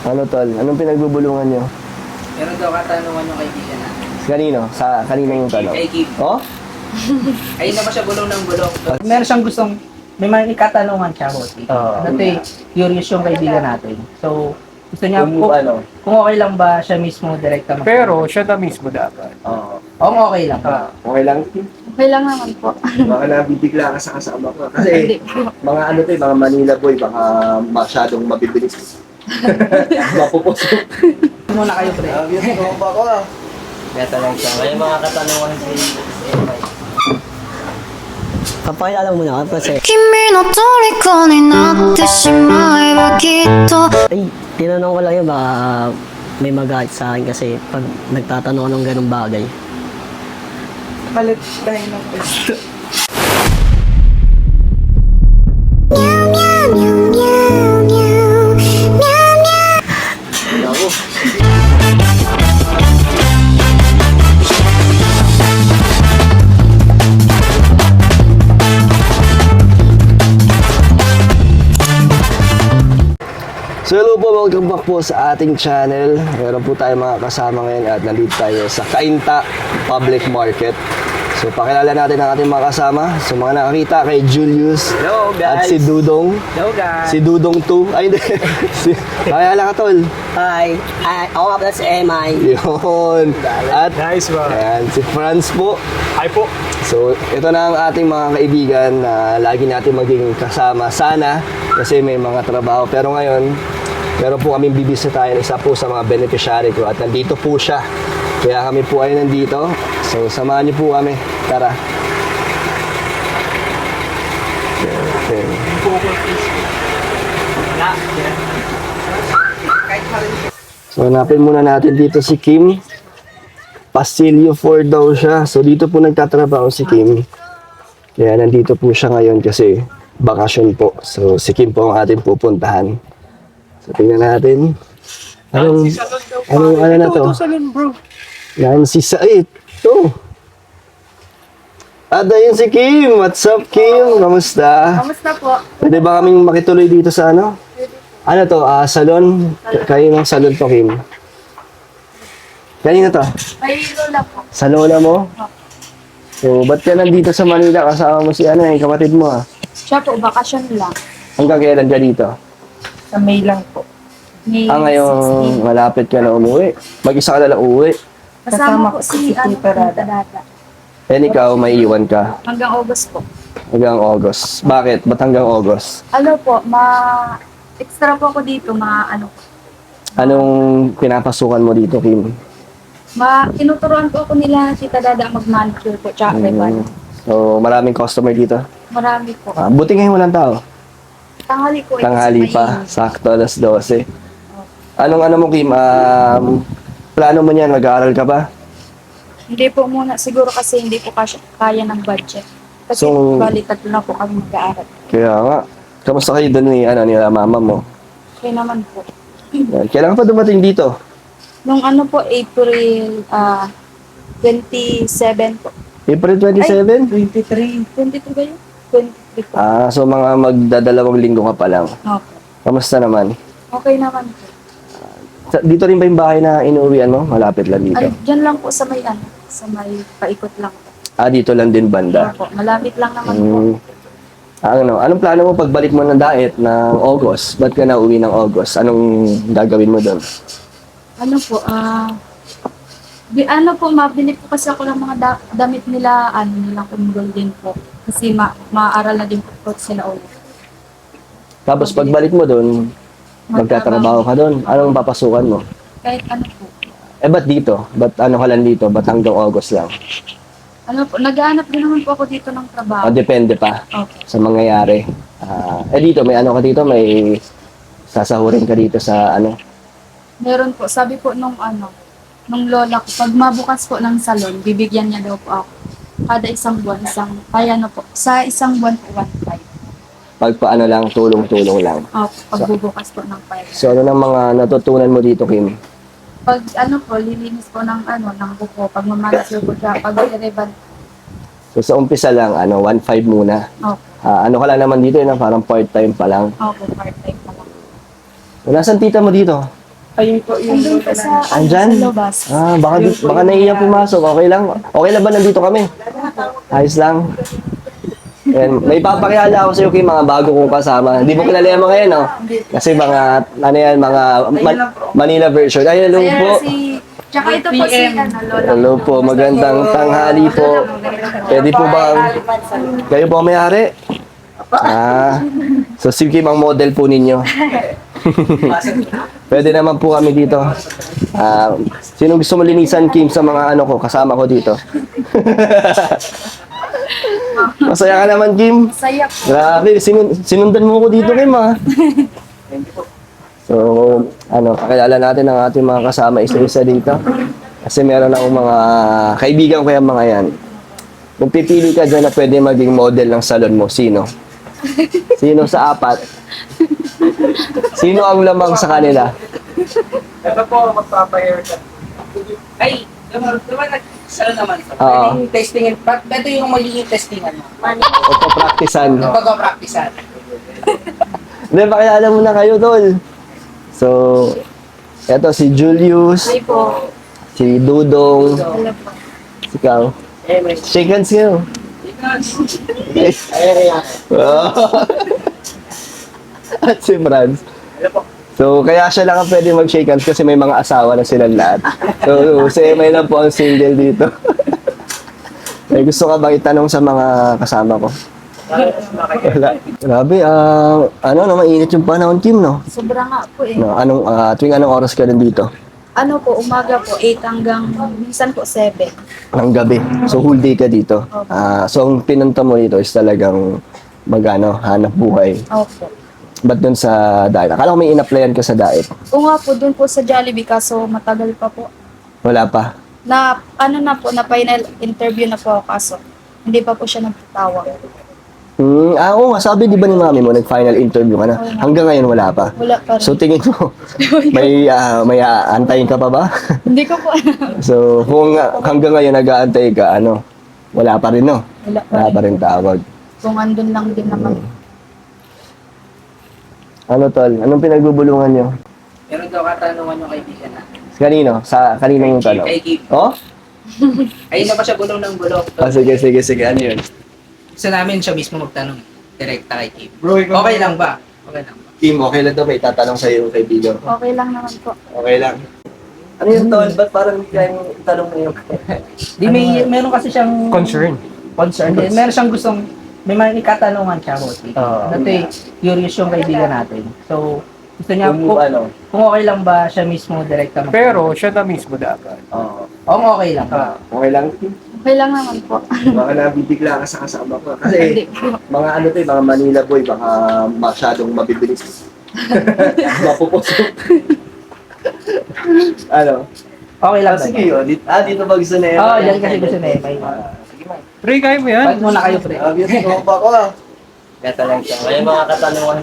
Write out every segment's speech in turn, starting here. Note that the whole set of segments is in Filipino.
Ano tol? Anong pinagbubulungan nyo? Meron daw katanungan yung kaibigan natin. Kanino? Sa kanino yung tanong? Kay Kim. Oh? Ayun na ba siya bulong ng bulong? Meron siyang gustong, may mga katanungan siya, boss. Dati, curious yung kaibigan natin. So, gusto niya, kung okay lang ba siya mismo direkta mag- Pero siya na mismo dapat. Oo. Oo, okay lang. Okay lang? Okay lang naman po. Baka nabibigla ka sa kasama ko. Kasi Hindi po. mga ano to mga Manila boy, baka masyadong mabibilis. Mapupusok. Muna kayo, pre. Yun, ba ko ah. Kaya talagang siya. May mga katanungan si Emay. Papakilala mo na ako kasi 君の虜になってしまえばきっと ay, tinanong ko lang yun baka may magalit sa akin kasi pag nagtatanong ako ng ganung bagay. Palit tayo ng pwesto. So hello po, welcome back po sa ating channel. Meron po tayo mga kasama ngayon at nandito tayo sa Cainta Public Market. So pakilala natin ang ating mga kasama. So mga nakakita kay Julius Hello, at guys. si Dudong. Hello, guys. Si Dudong 2. Ay hindi. Pakilala ka tol. Hi, ako nga pala si Emay. Yun. At Nice ba? ayan, si Franz po. Hi po. So, ito na ang ating mga kaibigan na lagi natin maging kasama. Sana, kasi may mga trabaho. Pero ngayon, meron po kaming bibisitahin isa po sa mga beneficiary ko. At nandito po siya. Kaya kami po ay nandito. So, samahan niyo po kami. Tara. Okay. So, hanapin muna natin dito si Kim. Pasilio 4 daw siya. So, dito po nagtatrabaho si Kim. Kaya nandito po siya ngayon kasi bakasyon po. So, si Kim po ang ating pupuntahan. So, tingnan natin. Ano na to? Ito salon bro. Nancy Said. Ito. At ayun si Kim. What's up, Kim? Kamusta? Kamusta po? Pwede ba kaming makituloy dito sa ano? Ano to? Salon? Kayo ng salon to, Kim. Kanina to? May lola po. Sa lola mo? So, ba't ka nandito sa Manila? Kasama mo si ano kapatid mo Siya po, bakasyon lang. Hanggang kailan ka dito? Sa May lang po. May Ngayon, malapit ka na umuwi. Mag-isa ka na lang uuwi. 16. Kasama po si Tita Rada. Dada. And ikaw, may iwan ka Hanggang August po. hanggang August. Bakit? Ba't hanggang August? Ano po, extra po ako dito, Anong pinapasukan mo dito, Kim? tinuturuan po ako nila Tita Dada mag-manicure po, tsaka ribbon. So, maraming customer dito. Marami po. Buti ngayon walang tao. Tanghali po. Tanghali kasi pa. Sakto, alas 12. Anong ano mo, Kim? Plano mo niyan? Mag-aaral ka ba? Hindi po muna, siguro kasi hindi po kaya ng budget. Kasi So- bali tatlo na po kami mag-aaral. Kaya nga. Kamusta kayo doon ni mama mo? Kaya naman po. Kailan ka pa dumating dito? Nung April 27 po. April 27? 23. 23 ba yun? 23 po. So mga magdadalawang linggo ka pa lang. Okay. Kamusta naman? Okay naman po. Dito rin ba yung bahay na inuwian mo? Malapit lang dito. Ay, dyan lang po sa may sa may paikot lang po. Dito lang din banda. Opo, malapit lang naman po. Anong plano mo pagbalik mo ng diet ng August? Ba't ka na uwi ng August? Anong gagawin mo doon? Ano po, mabili po kasi ako ng mga damit nila, nilang unggol din po. Kasi maaral na din po sila ulit. Tapos pagbalik mo doon, magtatrabaho ka doon. Anong papasukan mo? Kahit ano po. Ba't dito? Ba't ano ka lang dito? Ba't hanggang August lang? Ano po, naghahanap din naman po ako dito ng trabaho. Depende pa Okay. sa mangyayari. Dito, may ano ka dito? May sasahurin ka dito sa ano? Meron po, sabi po nung lola ko, pag mabukas po ng salon, bibigyan niya daw po ako. Kada isang buwan, kaya po, sa isang buwan po, 1.5. Pag paano lang, tulong-tulong lang. Pagbubukas po ng file. So ano ng mga natutunan mo dito, Kim? Pag lilinis po ng ng buko, pag mamanicure po siya, pag i-reban. So sa umpisa lang, 1.5 muna. Okay. Ano ka lang naman dito, parang part-time pa lang. Okay, part-time pa lang. So, nasaan tita mo dito? Ayun po yung Andun po sa, Andyan? sa labas. Baka naiiyak pumasok. Okay lang. Okay lang ba nandito kami? Ayos lang. Yan. May papakilala ako sa iyo kay mga bago kong kasama. Hindi mo kilala yung mga yan, no? Kasi mga, ano yan, mga Manila version. Ay, hello Ayan po. tsaka ito po si, Lola. Hello po, magandang tanghali po. Pwede po bang, kayo po ang may-ari? So si Kim ang model po ninyo. Pwede naman po kami dito. Sino gusto mo linisan, Kim, sa mga ano ko, kasama ko dito? Masaya ka naman, Kim. Saya po. Grabe, sinundan mo ko dito, Kim, ha? So, pakilala natin ang ating mga kasama isa-isa dito. Kasi meron akong mga kaibigan ko yung mga yan. Kung pipili ka dyan na pwede maging model ng salon mo, sino? Sino sa apat? Sino ang lamang sa kanila? Ito po, magpapa-haircut. Ay, diba nag-salo naman to? Oo. Pwedeng testingin. Ito yung magiging testingan mo. O papraktisan? Pag-practicean. Hindi, pakilala muna kayo, tol. So, eto si Julius, Hi po. si Dudong, Hello po. si Ikaw. Shake hands kayo. At si Franz. So, kaya siya lang ang pwede mag-shake hands kasi may mga asawa na silang lahat. So, si Emay lang po ang single dito. May gusto ka bang itanong sa mga kasama ko? Wala. Grabe, mainit yung panahon, Kim, no? Sobra nga po eh. No, tuwing anong oras ka rin dito? Ano po, umaga po, 8 hanggang minsan po 7. Ng gabi. So, whole day ka dito. So, ang pinunta mo dito is talagang hanap buhay. Opo. Ba't dun sa diet? Akala ko may in-applyan ka sa diet. O nga po, dun po sa Jollibee, kaso matagal pa po. Wala pa. Na final interview na po ako, kaso hindi pa po siya nagtawag. Oo nga, sabi di ba ni mami mo, nag-final interview ka na? Hanggang ngayon wala pa. Wala pa rin. So, tingin mo, may aantayin ka pa ba? Hindi ko po alam. So, kung hanggang ngayon nag-aantay ka, wala pa rin, no? Wala pa Wala rin. pa rin tawag. Kung andun lang din naman. Tol? Anong pinagbubulungan nyo? Meron daw katanungan yung kaibigan natin. Kanino? Kanino yung tanong? Kay Kim. Oh? Ayun na ba siya bulong ng bulong? Sige. Ano yun? Gusto namin siya mismo magtanong. Direkta kay Kim. Bro, ikaw. Okay lang ba? Okay lang ba? Kim, okay lang daw. May tatanong sa'yo yung kaibigan ko. Okay lang naman po. Okay lang. Ano yung tol? Ba't parang hindi kayang tanong mo yung... Di meron kasi siyang Concern. Meron siyang gustong may mga katanungan siya about it. Oo. Curious yung kaibigan natin. So, gusto niya kung okay lang ba siya mismo direkta magtanong. Pero siya na mismo dapat. Oo. Okay lang ba? Okay lang. Okay lang naman po. Baka nabibigla ka sa kasama ko. Hindi Kasi po. mga Manila boy, baka masyadong mabibilis. Mapupusok. Okay lang ba? Sige yun. Dito ba gusto na yun? Oo, yan kasi gusto na eh. May Pre, kaya mo yan. Ba't muna kayo, pre? Obvious, tropa ko ah. Kaya lang siya. May mga katanungan.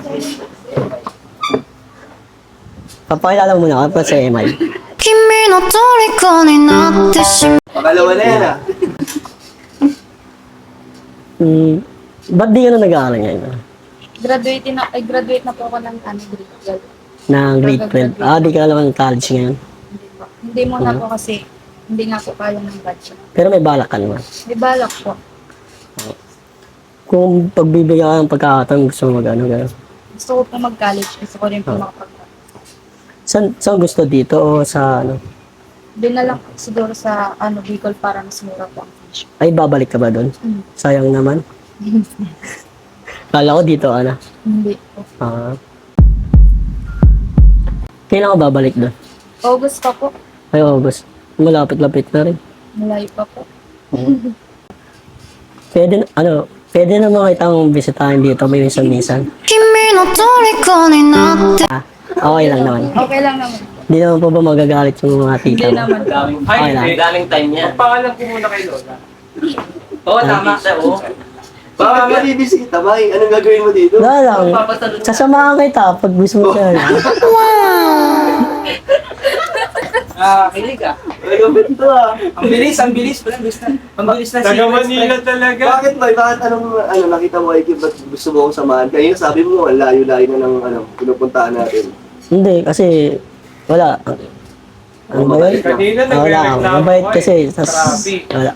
Papakilala mo muna ako sa Emay. 君の虜になってしまう Pangalawa na yan ah. Ba't di ka na nag-aaral ngayon? Graduate na po ako ng grade 12. Na grade 12? Di ka alam ng college ngayon. Hindi po. Hindi muna po kasi hindi nga po kaya ng budget. Pero may balak ka naman. May balak po. Kung pagbibigyan ka ng pagkakataon, gusto mo gano'n. Gusto ko po mag-college. Gusto ko rin po makapag Saan gusto dito o sa ano? Doon na lang po siguro sa Bicol para mas mura po ang fish. Ay, babalik ka ba doon? Mm. Sayang naman. Kala ko dito, Hindi po. Kailan ka babalik doon? August pa po. Ay, August. Malapit-lapit na rin. Malayo pa po. Pwede naman kitang bisitahin dito, may minsan-minsan. 君の虜になって Okay lang naman. Okay lang naman. Hindi naman po ba magagalit yung mga tita Hindi mo? naman. Okay lang. daming time niya. Pangalan ko muna kay Lola. Oo, tama. Baka mabibisita ba? Anong gagawin mo dito? Wala lang. Sasamahan kita pag gusto mo siya. Kilig ah. Nagawin ito ah. Ang bilis. Ang bilis na Taga Manila talaga. Bakit ba? Bakit nakita mo ay ba't gusto mo akong samahan? Kaya sabi mo, ang layo-layo na ng pinupuntahan natin. Hindi, kasi Wala. Ano ba yun? Kanina Wala. nagre-reklamo Mabait ka eh. kasi. Tas, Traffic. wala.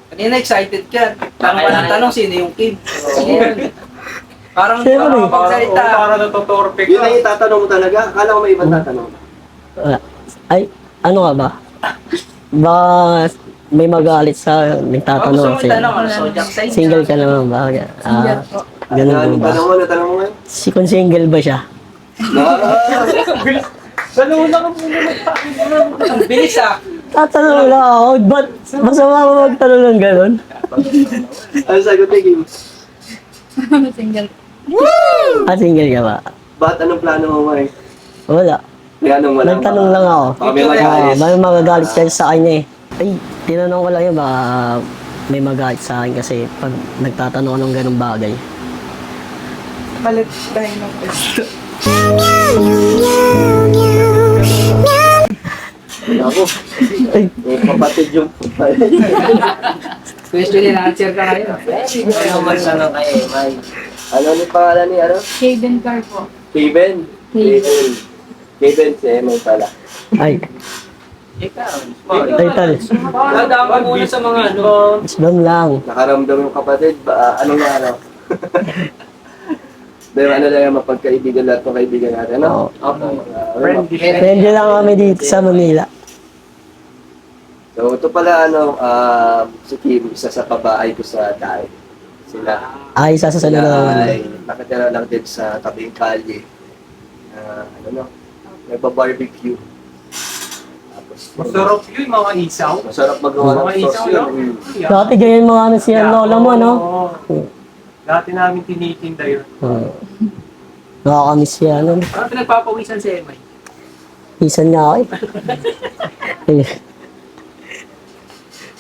Kanina excited ka. Tanong ka ng tanong, sino yung Kim? Ayan. Parang Siyempre. parang magsalita. Para natotorpe Yun ka. ang itatanong mo talaga. Akala ko may ibang tatanong. Wala. Ay, ano nga ba? Ba, may magalit sa Gusto nagtatanong mo kasi. tanong, ano? Zodiac sign? Single ka naman ba? Single po. Ganun Ano po ba? tanong mo? Ano tanong mo ngayon? Si kung single ba siya? Saluna ka muna magpapit. Ang bilis ah. Tatanong lang ako. Ba't masama mo magtanong ng ganun? Ano sagot ni Kim? Single. Single ka ba? Ba't anong plano mo, Mike? Wala. May anong wala? Nagtanong lang ako. Baka may magalit. May magagalit kasi sa kanya eh. Ay, tinanong ko lang yun, baka may magalit sa akin kasi pag nagtatanong ako ng ganung bagay. Palit tayo ng pwesto. Ako. Ay, May kapatid yung Question and answer ka ngayon. Ano magtanong kay Mike? Ano ni pangalan ni ano? Hayden Car po. Kevin? Kevin. Kevin si Emil pala. ay, title. Dadama muna sa mga ano. Islam lang. Nakaramdam yung kapatid, ano nga ano? Pero ano lang yung mapagkaibigan lahat ng kaibigan natin, no? Friendly. Friendly lang kami dito sa Manila. So, ito pala, si Kim, isa sa pabahay ko sa dahil. Sila. Ay, isa sa Sila naman. ay nakatira lang din sa tabing kalye. Nagpa-barbecue. Tapos, Masarap yun, mga isaw. masarap magawa Mga ng isaw sauce yun. yun. Dati ganyan mga ano siya lola mo, no? Oo. Dati namin tinitinda yun. Nakakamiss siya, ano? Parang pinagpapawisan si Emay. Isan nga ako eh.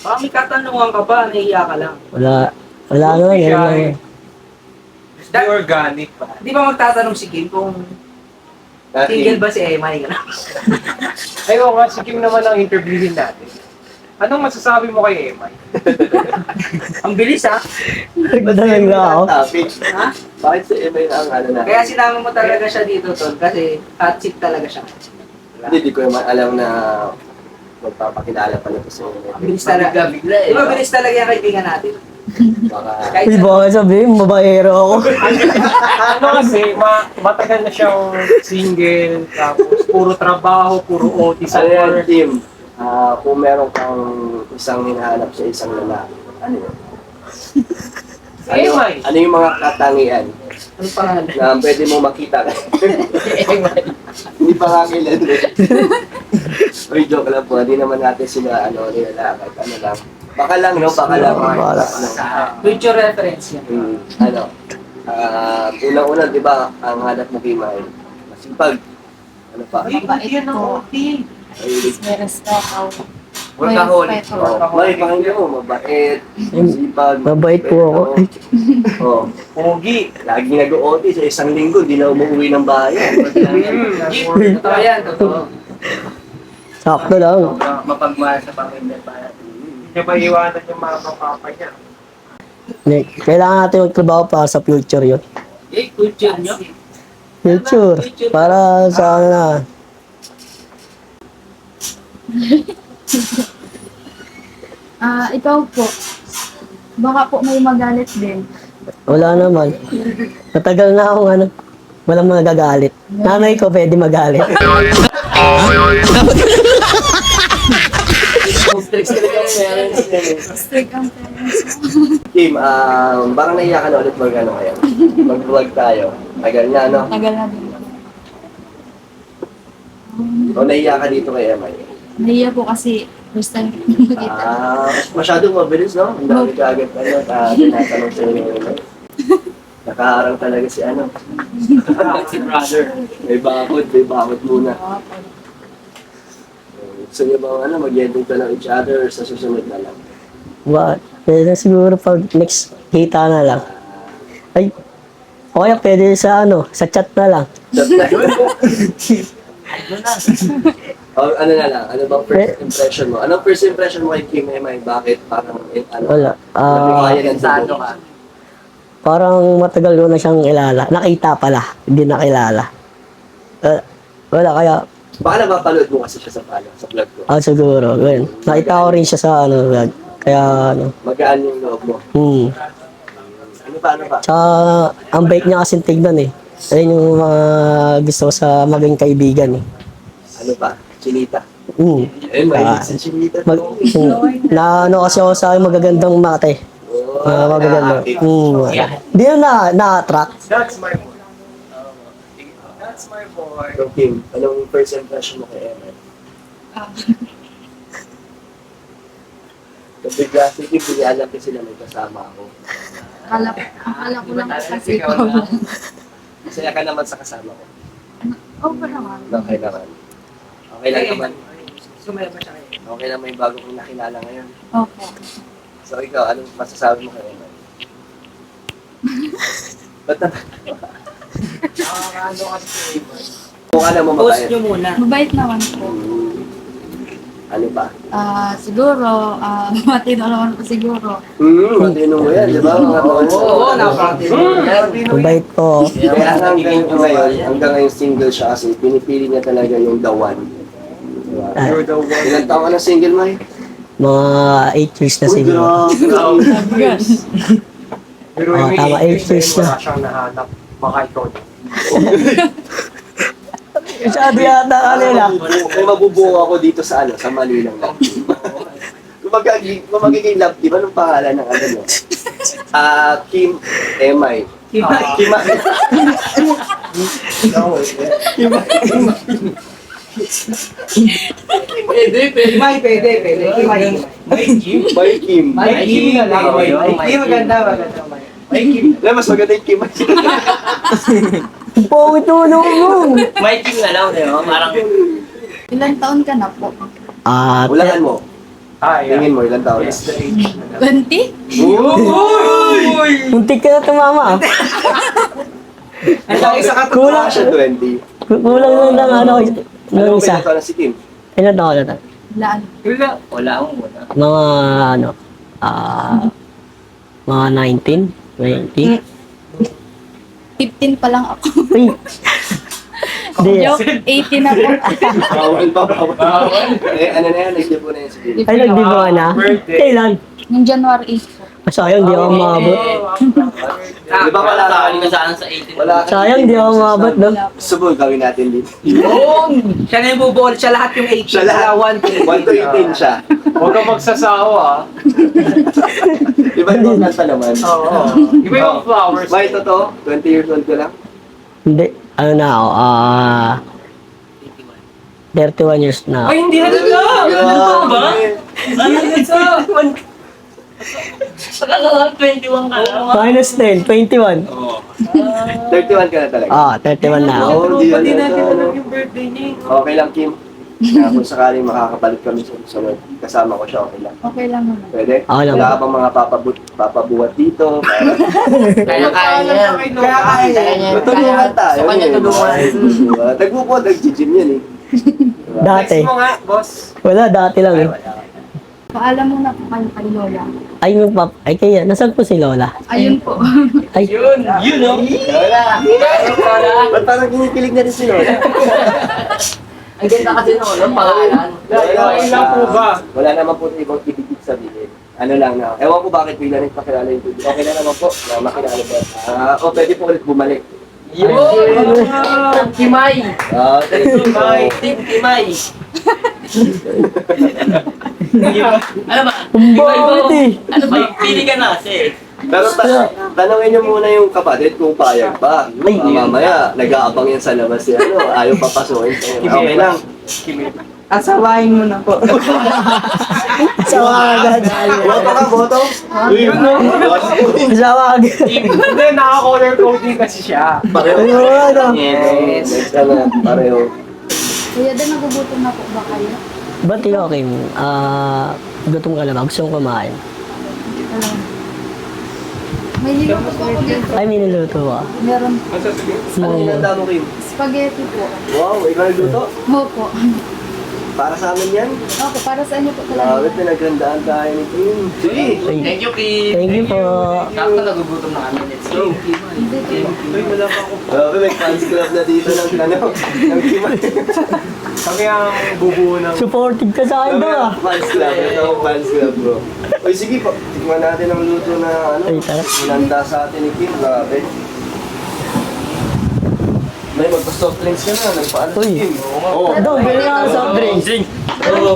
Parang may katanungan ka pa, nahiya ka lang. Wala. Wala naman, Siya ganun lang. eh. Di organic pa. Di ba magtatanong si Kim kung single ba si Emay? Ayun nga, si Kim naman ang interviewin natin. Anong masasabi mo kay Emay? Ang bilis ah. Nagdalang lang ako. Topic. Ha? Bakit si Emil ang ano na? Kaya sinama mo talaga siya dito, Tol, kasi hot seat talaga siya. Hindi ko naman alam na magpapakilala pala ko sa Ang bilis talaga. Di ba bilis talaga yung kaibigan natin? Baka Kahit Uy, sa... baka sabihin, babaero ako. Ano kasi, matagal na siyang single, tapos puro trabaho, puro OT sa ano yan, work. Tim? Kung meron kang isang hinahanap sa isang lalaki, ano yun? Emay. Ano yung mga katangian Ano pangalan? na pwede mo makita? Hindi pa nga kilala. Uy, joke lang po. Hindi naman natin sila, nilalakad. Ano lang. Baka lang, no? Baka lang. Baka. Future reference yan. Unang-una, di ba, ang hanap mo kay Mahal? Masipag. Ano pa? Mabait po. Mahilig. May respeto. Workaholic. May pakinggan mo, mabait, masipag. Mabait po ako. Oh, Pogi. lagi nag-OT sa isang linggo, di na umuwi ng bahay. Totoo yan, totoo. Sakto lang. Mapagmahal sa pamilya para. Hindi niya ba iwanan yung mga papa niya? Kailangan natin magtrabaho para sa future yun. Future nyo? Future. Para sa ano na. Ikaw po. Baka po may magalit din. Wala naman. Matagal na akong ano. Walang magagalit. Nanay ko pwede magalit. Strict ang parents mo. Kim, parang naiya ka na ulit ngayon. Mag-vlog tayo. Tagal niya, no? Tagal na din. O naiya ka dito kay Emay? Nahiya po kasi first time ko nakita. Masyadong mabilis, no? Ang dami ka agad, tinatanong sa inyo. Nakaharang talaga si si brother. May bakod muna. Gusto niyo bang mag-ending ka ng each other sa susunod na lang? What? Pwede na siguro pag next kita na lang. Ay, o kaya pwede sa sa chat na lang. Ano na lang? Ano bang first impression mo? Anong first impression mo kay Kim Emay? Bakit parang Wala. nabigaya ng sado ka? Parang matagal ko na siyang kilala. Nakita pala, hindi nakilala. Wala, kaya Baka napapanood mo kasi siya sa vlog ko. Ah, siguro. Ganun. Nakita ko rin siya sa ano, vlog. Kaya ano. Magaan yung loob mo. Ano pa? Tsaka, ang bait niya kasing tignan eh. Ayun yung mga gusto ko sa maging kaibigan eh. Ano pa? Chinita. Mm. Mahilig sa chinita. Na ano kasi ako sa magagandang mate. Magaganda. Di yun na-attract. That's my boy. That's my boy. So, Kim, anong first impression mo kay Emma? Nabigla si Kim, hindi alam kasi na may kasama ako. Akala ko lang kasi ikaw lang. Masaya ka naman sa kasama ko. Oo pa naman. Okay naman. Okay lang naman. Sumaya ba siya kayo? Okay lang may bago kong nakilala ngayon. Opo. So ikaw, anong masasabi mo kay Emma? Ba't na? Nakakaano kasi si Eman. Kung alam mo Post mabait. nyo muna. Mabait naman po. Ano ba? Siguro, matino naman po siguro. Matino mo yan, di ba? Mga tolso. Oo, napakatino. Mabait po. Kaya hanggang ngayon single siya kasi pinipili niya talaga yung the one. Diba? You're the one. Ilan taon ka na single, May? Mga 8 years na siguro. Yes. Pero Oo, tama, 8 years na. wala siyang nahanap. Baka ikaw na. Masyado yata kanila. May mabubuo ako dito sa sa Malilang lang. Kung magiging love, di ba nung pangalan ng ano mo? Kim Emay. Kimay. Pwede. May Kim. May Kim na lang. May maganda. May Kim. Alam, mas maganda yung Kimay. Pongit mo naman. May team na lang, di ba? Parang Ilan taon ka na po? Ulangan mo. Yeah. Tingin mo, ilang taon na? It's the age na 20? Muntik ka na tumama. Kulang siya 20. Kulang lang ng ano. Ano Ng isa. ba na si Kim? Ilan taon na? Ilan? wala akong muna. Mga ano. Mga 19? 20? 15 pa lang ako. Uy. Di. Joke, 18 na po. Bawal pa. Ano na yan, nag-debo na yan si Kim. Ay, nagdibo ka na? Kailan? Yung January 8 po. Sayang, di ako maabot. Di ba wala ka? Nakakali ka sana sa 18. Wala ka. Sayang, di ako maabot, no? Gusto mo, gawin natin dito. Siya na yung bubuol. Siya lahat yung 8. Siya lahat. 1 to 18 siya. Huwag kang magsasawa. Di ba yung kanta naman? Oo. Iba yung flowers. May totoo? 20 years old ka lang? Hindi. Ano na ako? 31 years na. Ay, hindi na Grabe. ba? Ano na Nakaka 21 ka na. Minus 10, 21. 31 ka na talaga? 31 na ako. Oo, hindi Pati na natin ano. alam yung birthday niya. Okay lang, Kim. Kaya kung sakaling makakabalik kami sa susunod, kasama ko siya, okay lang. Okay lang naman. Pwede? Okay lang. Wala ka bang mga papabuhat dito? Kaya yan. Tutulungan tayo. Sa kanya tulungan. Nagbubuhat, nag-gym yan eh. Diba? Dati. Text mo nga, boss. Wala, dati lang eh. Paalam muna po kayo kay Lola. Ay, yung pap. Ay, kaya, nasan po si Lola? Ayun po. Ay, Yun, no? Ba't parang kinikilig na rin si Lola? Ang ganda kasi ng pangalan. Okay lang po ba? Wala naman po ibang ibig sabihin. Ano lang na, ewan ko bakit bigla nagpakilala yung tubig. Okay na naman po na makilala po. Pwede po ulit bumalik. Yun! Kimay! Kimay. Team Kimay! Ano ba? bakit eh? Ano ba? Pili ka na kasi. Pero tanongin niyo muna yung kapatid kung payag pa. Ay. Mamaya, nag-aabang yan sa labas yan. Ayaw papasukin. Okay lang. Asawain mo na po. Sawa agad. Boto ka, boto? Sawa agad. Hindi, naka-color coding kasi siya. Pareho. Ano? Yes. Pareho. Kuya, din nagugutom na po ba kayo? Ba't ikaw, Kim? Gutom ka na ba? Gusto mong kumain? May niluto po ako dito. Ay, may niluto ka. Meron Ano yung handa mo, Kim? spaghetti po. Wow, ikaw nagluto? Opo. Para sa amin yan? Okay, para sa inyo po Grabe, talaga. pinagandaan tayo ni Kim. Sige. Thank you, Kim. Thank you po. Sakto nagugutom na kami. Let's go. Dito po. Grabe, may fans club na dito ng Kim. Kami ang bubuo ng... Supportive ka sa akin daw ah. Fans club. Ito ako fans club, bro. Uy, sige po. Tingnan natin ang luto na ano. Ay, tara. Inanda sa atin ni Kim. Grabe. May magpa-soft drinks ka na. Nagpaano si Uy. Kim. Oo. Daw, bili nga sa soft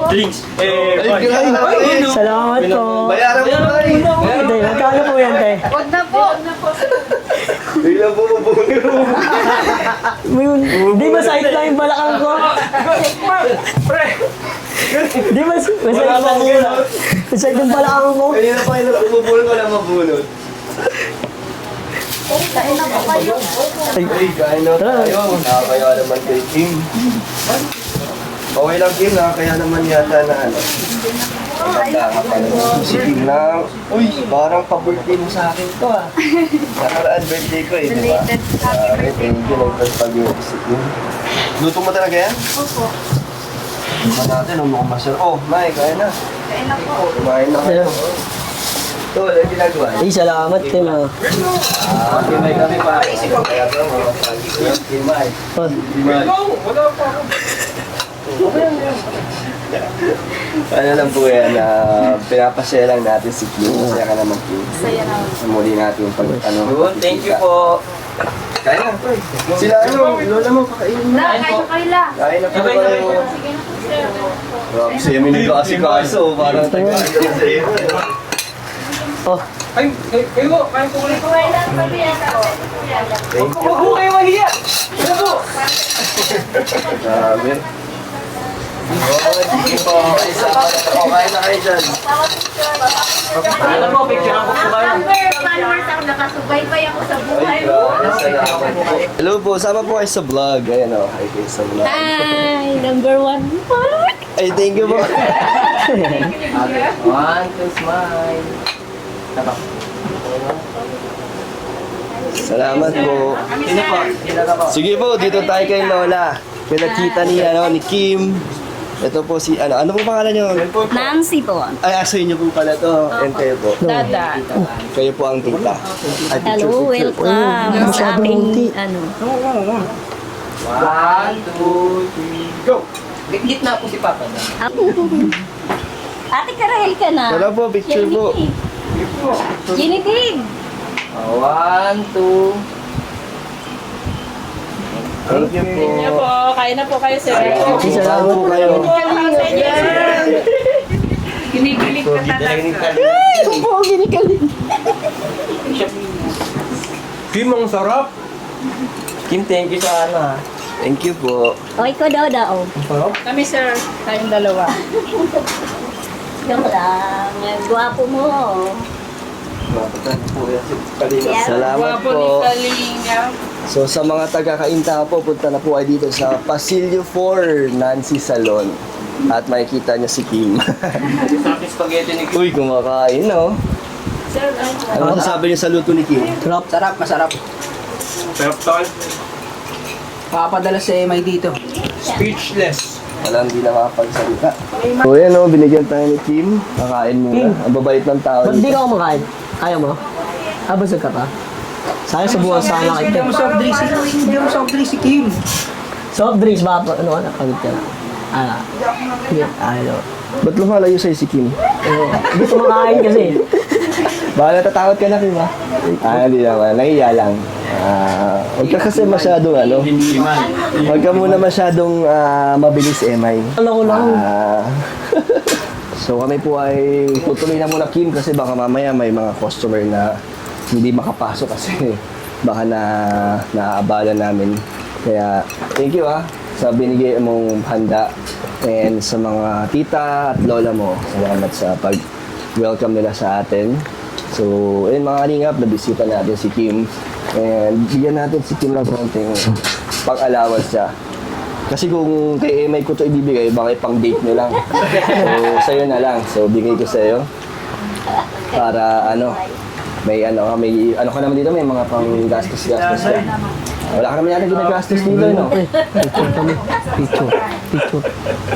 drinks. Ay, grabe. Salamat po. Bayaran mo na rin. Hindi, magkano po yan, te? Huwag na po. Bigla po mabuno. Di ba side lang yung balakang ko? Di ba side Wala lang mabunot. side yung balakang ko? Kanina pa yung bumubulot, wala mabunot. Kain na po kayo. Ay, kain na tayo. Nakakaya naman kay Kim. Okay lang, Kim. Nakakaya naman yata na ano. Maganda ka pa naman. Si Kim na, uy, parang pa-birthday mo sa akin to ah. Nakaraan birthday ko eh, di ba? Belated happy birthday. Thank you. Nagpag-birthday si Kim. Luto mo talaga yan? Opo. Luto natin, mukhang masarap. Oh, Mai, kain na. Kain na po. Kumain na kayo. Ito, ano yung ginagawa? Ay, salamat, te, ma. Kimay kami pa. Kaya ito, mga pag-ibig. Kimay. Oh, Kimay. Wala pa ako. Ano lang po yan, pinapasaya lang natin si Kim. Masaya ka naman, Kim. Saya na. Sa muli natin yung pag, ano. Thank you po. Kaya na, Toy. Sila, ano, lola mo, kakainin mo. La, kain na kayo la. Kain na po kayo. Sige na po, sir. Grabe, siya may nag-asikaso. Parang taga-ano sa iyo. oh, Ay, kayo, kain po ulit. Kumain lang kami yan. Thank you. Huwag po kayo mahiya. Ano po? Grabe. Sige po. Kain na kayo dyan. Ano po, picture ako po kayo. Followers ako, nakasubaybay ako sa buhay mo. Salamat po. Hello po, sama po kayo sa vlog. Ayan o, hi kayo sa vlog. Hi, number 1 follower. Ay, thank you po. One, two, smile. Salamat po. Sino po? Sino ka po? Sige po, dito tayo kay Lola. Pinakita ni, ni Kim. Ito po si, ano po pangalan niyo? Nancy po. Ay, aso niyo po pala to. And kayo po. Dada. Kayo po ang tita. Ay, Hello, welcome sa ating ano. One, two, three, go! Gitgit na po si Papa. Ate Karel ka na. Wala po, picture po. Ginitig. One, two. Thank you po. Kain na po kayo, sir. Salamat po kayo. Ginigilig ka talaga. Kim, ang sarap. Kim, thank you sa ano ha. Thank you po. O, ikaw daw daw. Kami, sir. Tayong dalawa. Joke lang. Gwapo mo. Salamat Gwapo ni po. Kalinga. So sa mga taga-Kainta po, punta na po ay dito sa Pasilio 4 Nancy Salon. At makikita niyo si Kim. Sarap yung spaghetti ni Kim. Uy, kumakain no? Sir, Ano masasabi niyo sa luto ni Kim? Sarap, masarap. Sarap tol. Papadala sa MI dito. Speechless. Wala, hindi na makapagsalita. So yan o, binigyan tayo ni Kim. Kakain muna. Ang babait ng tao. ba't di ka kumakain? Ayaw mo? Busog ka pa? Sayang sa buwan sana Hindi kita. mo soft drinks si Hindi mo soft drinks si Kim. Soft drinks ba? Ano ka na? Pagod ka na. Hindi. Ayaw. Ba't lumalayo sa'yo si Kim? Hindi kumakain kasi. Baka natatakot ka na, Kim ha? Hindi naman. Nahiya lang. Huwag ka kasi masyadong huwag ka muna masyadong mabilis, Emay. Alam ko lang. So kami po ay tutuloy na muna, Kim, kasi baka mamaya may mga customer na hindi makapasok kasi baka naabala namin. Kaya thank you sa binigay mong handa, and sa mga tita at lola mo, salamat sa pag-welcome nila sa atin. So, mga kalingap, nabisita natin si Kim, and bigyan natin si Kim ng konting pang-allowance siya. Kasi kung kay Emay ko ito ibibigay, baka pang date nyo lang. So, sa'yo na lang. So, bigay ko sa'yo. Para may ano ka naman dito, may mga pang gastos-gastos ka. Wala ka naman yata ginagastos dito, no? Picture kami. Picture.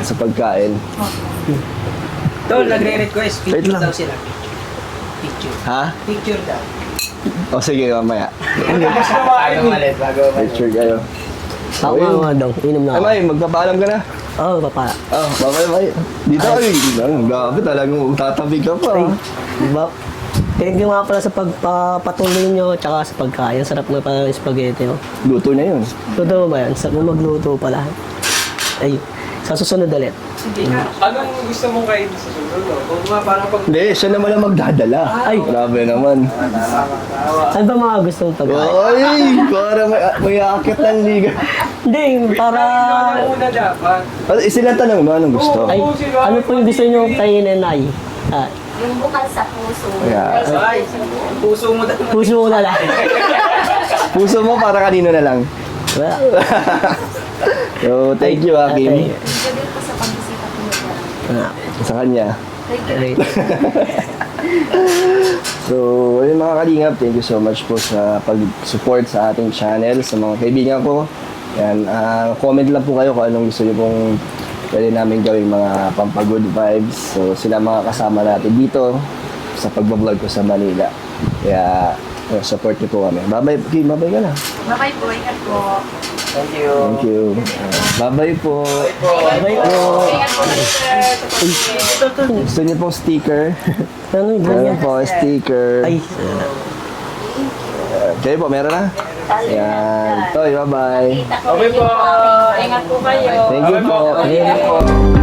Sa pagkain. Tol, nagre-request. Wait Picture lang. daw sila. Picture. Ha? Picture daw. O sige, mamaya. Bago umalis, bago umalis. Picture kayo. Ako nga daw. Inom na Ay, ako. May, magpapaalam ka na. Oo, papa. Ah, bye. Dito ay, gabi talagang tatabi ka pa. Ay, diba? Thank you nga pala sa pagpapatuloy nyo tsaka sa pagkain. Sarap na pala ng spaghetti. Oh. Luto na yun. Luto mo ba yan? Sarap mo magluto pala. Ay, sa susunod ulit. Anong gusto mong kainin sa sunod? No? Kung nga parang pag... Hindi, siya naman ang magdadala. Ay, grabe naman. Ano ba mga gusto mong pagkain? Ay, para may akit ng liga. Hindi, para... Ano una dapat? Sila tanong mo, anong gusto? Ay, ano po yung gusto nyo kainin, Nay? Ah, Yung bukal sa puso. Yeah. Ay, puso mo dahil. puso mo na lang. Puso mo para kanino na lang. Wala. So, thank you, Kim. Thank you din po sa pagbisita po nila. Sa kanya. Okay. So, ayun mga kalingap, thank you so much po sa pag-support sa ating channel, sa mga kaibigan ko. Yan, comment lang po kayo kung anong gusto niyo pong pwede namin gawing mga pampagood vibes. So, sila mga kasama natin dito sa pagbablog ko sa Manila. Kaya, support niyo po kami. Bye-bye, Kim, bye-bye ka na. Bye-bye po. Ingat po. Thank you. Bye-bye po. Bye po. Ingat po kayo, sir. Gusto niyo pong sticker? Ano yung Meron ganyan? po, sticker. Ay, Okay po, meron na? Yan. Toy, bye-bye. Okay po. Ingat po kayo. Thank you po. ayun.